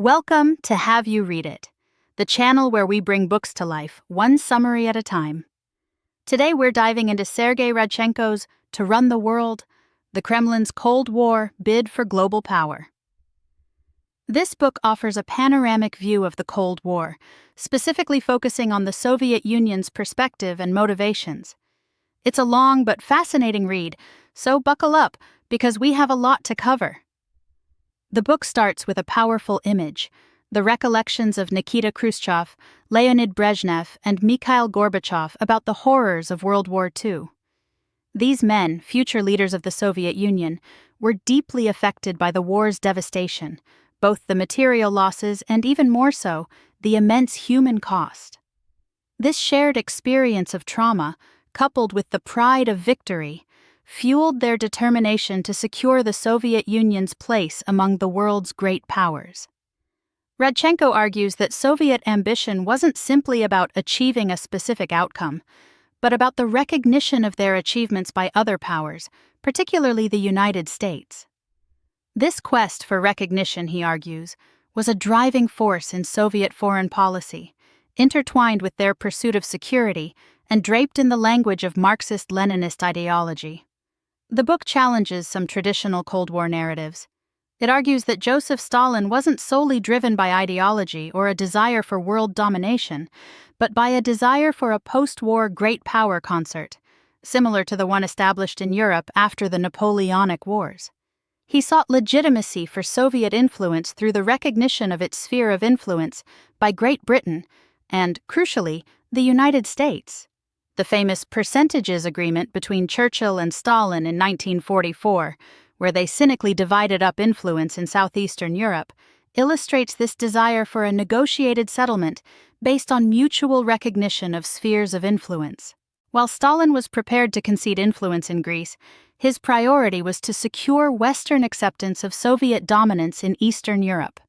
Welcome to Have You Read It, the channel where we bring books to life, one summary at a time. Today we're diving into Sergey Radchenko's To Run the World, the Kremlin's Cold War Bid for Global Power. This book offers a panoramic view of the Cold War, specifically focusing on the Soviet Union's perspective and motivations. It's a long but fascinating read, so buckle up because we have a lot to cover. The book starts with a powerful image, the recollections of Nikita Khrushchev, Leonid Brezhnev, and Mikhail Gorbachev about the horrors of World War II. These men, future leaders of the Soviet Union, were deeply affected by the war's devastation, both the material losses and, even more so, the immense human cost. This shared experience of trauma, coupled with the pride of victory, fueled their determination to secure the Soviet Union's place among the world's great powers. Radchenko argues that Soviet ambition wasn't simply about achieving a specific outcome, but about the recognition of their achievements by other powers, particularly the United States. This quest for recognition, he argues, was a driving force in Soviet foreign policy, intertwined with their pursuit of security and draped in the language of Marxist-Leninist ideology. The book challenges some traditional Cold War narratives. It argues that Joseph Stalin wasn't solely driven by ideology or a desire for world domination, but by a desire for a post-war great power concert, similar to the one established in Europe after the Napoleonic Wars. He sought legitimacy for Soviet influence through the recognition of its sphere of influence by Great Britain and, crucially, the United States. The famous percentages agreement between Churchill and Stalin in 1944, where they cynically divided up influence in southeastern Europe, illustrates this desire for a negotiated settlement based on mutual recognition of spheres of influence. While Stalin was prepared to concede influence in Greece, his priority was to secure Western acceptance of Soviet dominance in Eastern Europe.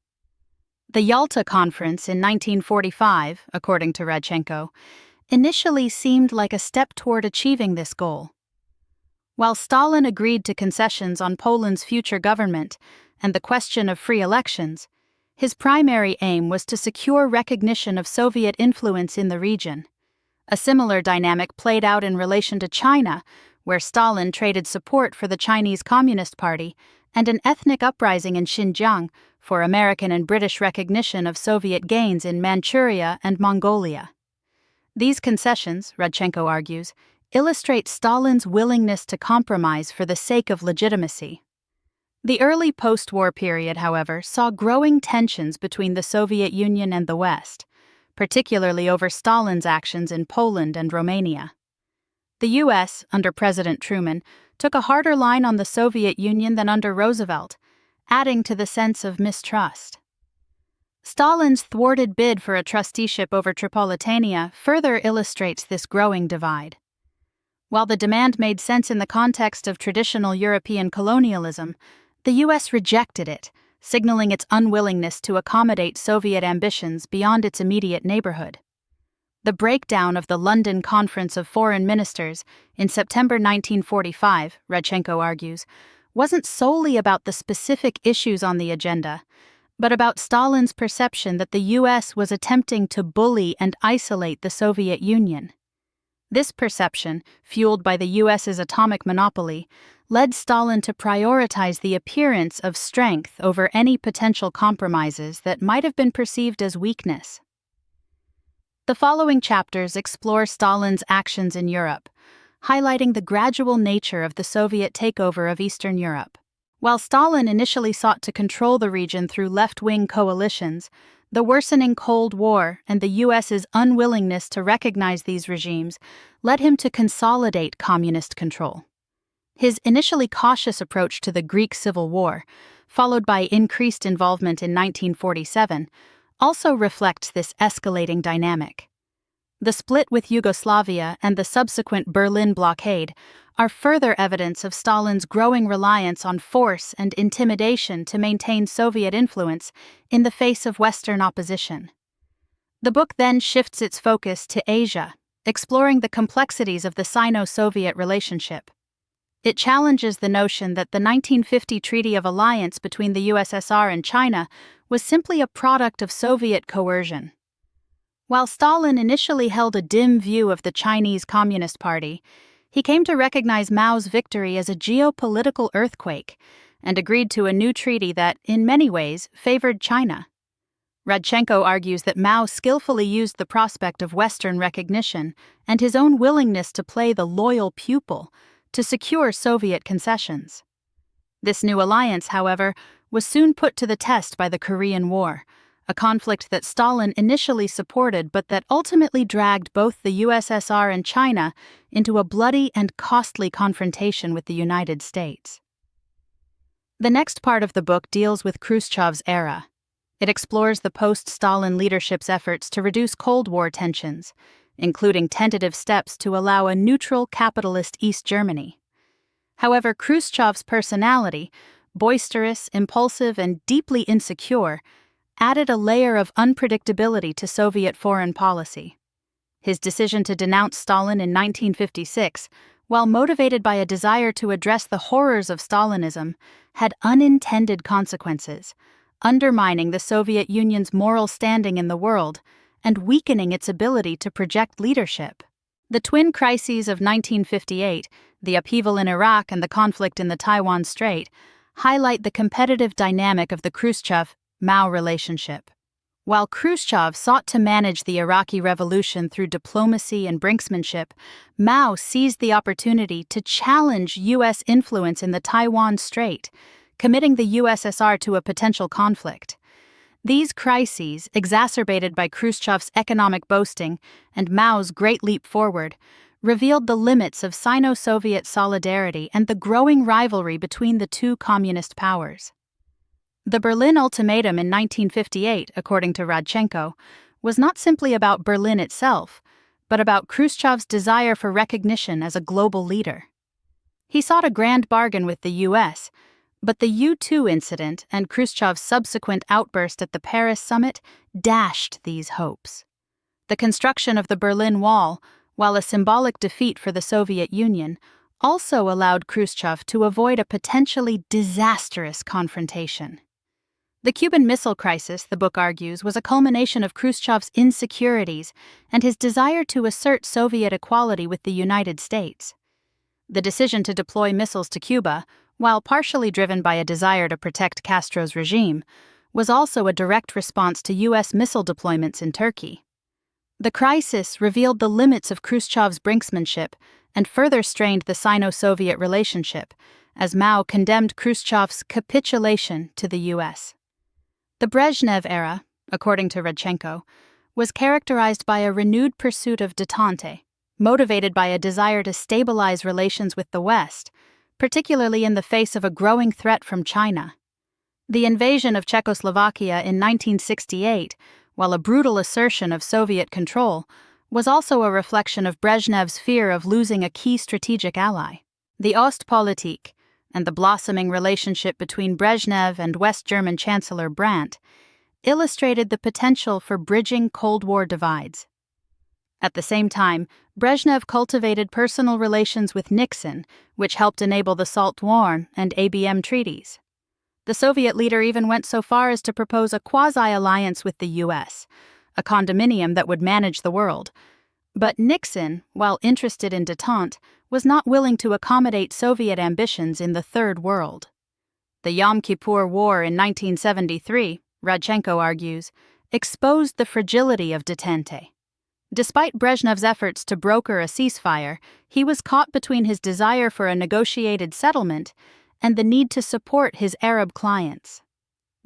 The Yalta Conference in 1945, according to Radchenko, initially seemed like a step toward achieving this goal. While Stalin agreed to concessions on Poland's future government and the question of free elections, his primary aim was to secure recognition of Soviet influence in the region. A similar dynamic played out in relation to China, where Stalin traded support for the Chinese Communist Party and an ethnic uprising in Xinjiang for American and British recognition of Soviet gains in Manchuria and Mongolia. These concessions, Radchenko argues, illustrate Stalin's willingness to compromise for the sake of legitimacy. The early post-war period, however, saw growing tensions between the Soviet Union and the West, particularly over Stalin's actions in Poland and Romania. The U.S., under President Truman, took a harder line on the Soviet Union than under Roosevelt, adding to the sense of mistrust. Stalin's thwarted bid for a trusteeship over Tripolitania further illustrates this growing divide. While the demand made sense in the context of traditional European colonialism, the U.S. rejected it, signaling its unwillingness to accommodate Soviet ambitions beyond its immediate neighborhood. The breakdown of the London Conference of Foreign Ministers in September 1945, Radchenko argues, wasn't solely about the specific issues on the agenda, but about Stalin's perception that the U.S. was attempting to bully and isolate the Soviet Union. This perception, fueled by the U.S.'s atomic monopoly, led Stalin to prioritize the appearance of strength over any potential compromises that might have been perceived as weakness. The following chapters explore Stalin's actions in Europe, highlighting the gradual nature of the Soviet takeover of Eastern Europe. While Stalin initially sought to control the region through left-wing coalitions, the worsening Cold War and the U.S.'s unwillingness to recognize these regimes led him to consolidate communist control. His initially cautious approach to the Greek Civil War, followed by increased involvement in 1947, also reflects this escalating dynamic. The split with Yugoslavia and the subsequent Berlin blockade are further evidence of Stalin's growing reliance on force and intimidation to maintain Soviet influence in the face of Western opposition. The book then shifts its focus to Asia, exploring the complexities of the Sino-Soviet relationship. It challenges the notion that the 1950 Treaty of Alliance between the USSR and China was simply a product of Soviet coercion. While Stalin initially held a dim view of the Chinese Communist Party, he came to recognize Mao's victory as a geopolitical earthquake and agreed to a new treaty that, in many ways, favored China. Radchenko argues that Mao skillfully used the prospect of Western recognition and his own willingness to play the loyal pupil to secure Soviet concessions. This new alliance, however, was soon put to the test by the Korean War, a conflict that Stalin initially supported but that ultimately dragged both the USSR and China into a bloody and costly confrontation with the United States. The next part of the book deals with Khrushchev's era. It explores the post-Stalin leadership's efforts to reduce Cold War tensions, including tentative steps to allow a neutral capitalist East Germany. However, Khrushchev's personality, boisterous, impulsive, and deeply insecure, added a layer of unpredictability to Soviet foreign policy. His decision to denounce Stalin in 1956, while motivated by a desire to address the horrors of Stalinism, had unintended consequences, undermining the Soviet Union's moral standing in the world and weakening its ability to project leadership. The twin crises of 1958, the upheaval in Iraq and the conflict in the Taiwan Strait, highlight the competitive dynamic of the Khrushchev-Mao relationship. While Khrushchev sought to manage the Iraqi revolution through diplomacy and brinksmanship, Mao seized the opportunity to challenge U.S. influence in the Taiwan Strait, committing the USSR to a potential conflict. These crises, exacerbated by Khrushchev's economic boasting and Mao's great leap forward, revealed the limits of Sino-Soviet solidarity and the growing rivalry between the two communist powers. The Berlin Ultimatum in 1958, according to Radchenko, was not simply about Berlin itself, but about Khrushchev's desire for recognition as a global leader. He sought a grand bargain with the U.S., but the U-2 incident and Khrushchev's subsequent outburst at the Paris summit dashed these hopes. The construction of the Berlin Wall, while a symbolic defeat for the Soviet Union, also allowed Khrushchev to avoid a potentially disastrous confrontation. The Cuban Missile Crisis, the book argues, was a culmination of Khrushchev's insecurities and his desire to assert Soviet equality with the United States. The decision to deploy missiles to Cuba, while partially driven by a desire to protect Castro's regime, was also a direct response to U.S. missile deployments in Turkey. The crisis revealed the limits of Khrushchev's brinksmanship and further strained the Sino-Soviet relationship, as Mao condemned Khrushchev's capitulation to the U.S. The Brezhnev era, according to Radchenko, was characterized by a renewed pursuit of détente, motivated by a desire to stabilize relations with the West, particularly in the face of a growing threat from China. The invasion of Czechoslovakia in 1968, while a brutal assertion of Soviet control, was also a reflection of Brezhnev's fear of losing a key strategic ally. The Ostpolitik and the blossoming relationship between Brezhnev and West German Chancellor Brandt illustrated the potential for bridging Cold War divides. At the same time, Brezhnev cultivated personal relations with Nixon, which helped enable the SALT-WARN and ABM treaties. The Soviet leader even went so far as to propose a quasi-alliance with the U.S., a condominium that would manage the world. But Nixon, while interested in détente, was not willing to accommodate Soviet ambitions in the Third World. The Yom Kippur War in 1973, Radchenko argues, exposed the fragility of détente. Despite Brezhnev's efforts to broker a ceasefire, he was caught between his desire for a negotiated settlement and the need to support his Arab clients.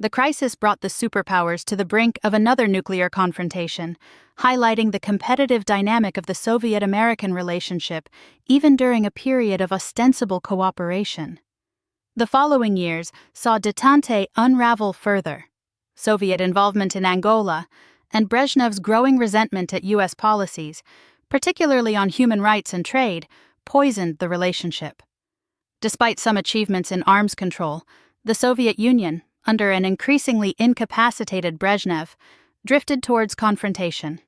The crisis brought the superpowers to the brink of another nuclear confrontation, highlighting the competitive dynamic of the Soviet-American relationship even during a period of ostensible cooperation. The following years saw détente unravel further. Soviet involvement in Angola and Brezhnev's growing resentment at U.S. policies, particularly on human rights and trade, poisoned the relationship. Despite some achievements in arms control, the Soviet Union, under an increasingly incapacitated Brezhnev, drifted towards confrontation.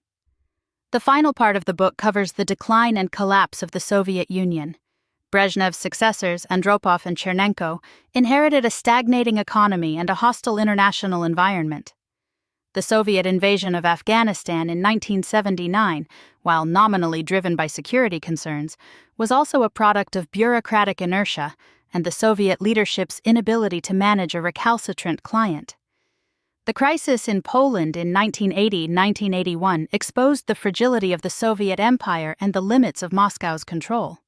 The final part of the book covers the decline and collapse of the Soviet Union. Brezhnev's successors, Andropov and Chernenko, inherited a stagnating economy and a hostile international environment. The Soviet invasion of Afghanistan in 1979, while nominally driven by security concerns, was also a product of bureaucratic inertia and the Soviet leadership's inability to manage a recalcitrant client. The crisis in Poland in 1980-1981 exposed the fragility of the Soviet Empire and the limits of Moscow's control.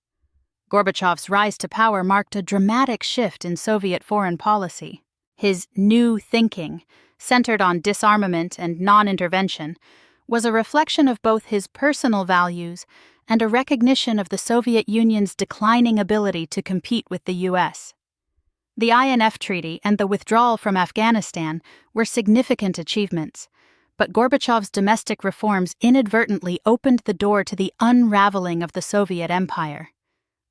Gorbachev's rise to power marked a dramatic shift in Soviet foreign policy. His new thinking, centered on disarmament and non-intervention, was a reflection of both his personal values and a recognition of the Soviet Union's declining ability to compete with the U.S. The INF Treaty and the withdrawal from Afghanistan were significant achievements, but Gorbachev's domestic reforms inadvertently opened the door to the unraveling of the Soviet Empire.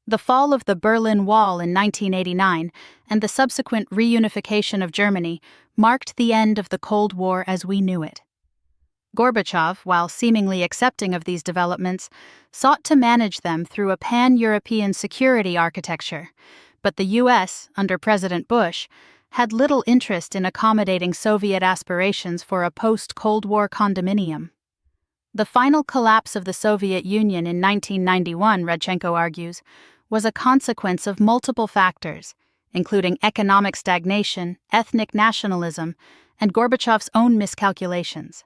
The fall of the Berlin Wall in 1989 and the subsequent reunification of Germany marked the end of the Cold War as we knew it. Gorbachev, while seemingly accepting of these developments, sought to manage them through a pan-European security architecture, but the U.S., under President Bush, had little interest in accommodating Soviet aspirations for a post-Cold War condominium. The final collapse of the Soviet Union in 1991, Radchenko argues, was a consequence of multiple factors, including economic stagnation, ethnic nationalism, and Gorbachev's own miscalculations.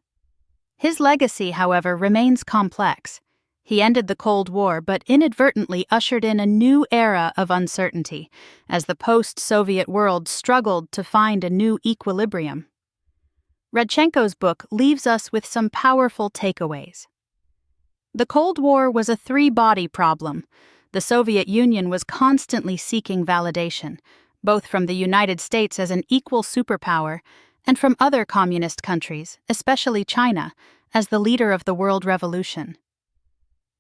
His legacy, however, remains complex. He ended the Cold War but inadvertently ushered in a new era of uncertainty as the post-Soviet world struggled to find a new equilibrium. Radchenko's book leaves us with some powerful takeaways. The Cold War was a three-body problem. The Soviet Union was constantly seeking validation, both from the United States as an equal superpower and from other communist countries, especially China, as the leader of the world revolution.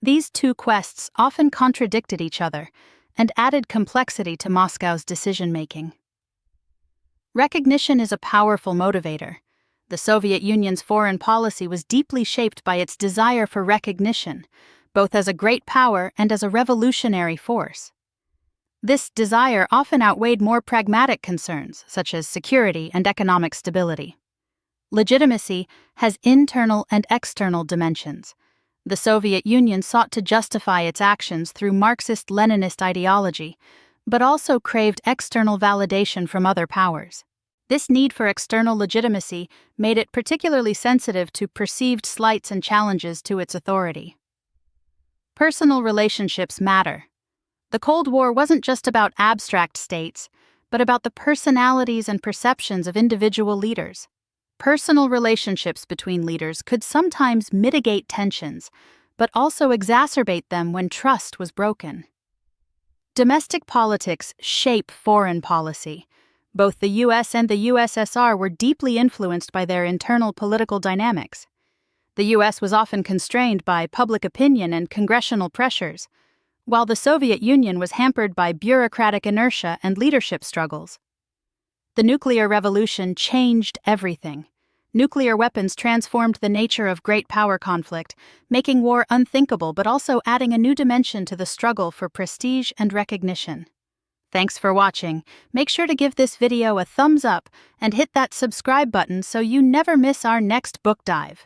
These two quests often contradicted each other and added complexity to Moscow's decision-making. Recognition is a powerful motivator. The Soviet Union's foreign policy was deeply shaped by its desire for recognition, both as a great power and as a revolutionary force. This desire often outweighed more pragmatic concerns, such as security and economic stability. Legitimacy has internal and external dimensions. The Soviet Union sought to justify its actions through Marxist-Leninist ideology, but also craved external validation from other powers. This need for external legitimacy made it particularly sensitive to perceived slights and challenges to its authority. Personal relationships matter. The Cold War wasn't just about abstract states, but about the personalities and perceptions of individual leaders. Personal relationships between leaders could sometimes mitigate tensions, but also exacerbate them when trust was broken. Domestic politics shape foreign policy. Both the U.S. and the USSR were deeply influenced by their internal political dynamics. The U.S. was often constrained by public opinion and congressional pressures, while the Soviet Union was hampered by bureaucratic inertia and leadership struggles. The nuclear revolution changed everything. Nuclear weapons transformed the nature of great power conflict, making war unthinkable but also adding a new dimension to the struggle for prestige and recognition. Thanks for watching. Make sure to give this video a thumbs up and hit that subscribe button so you never miss our next book dive.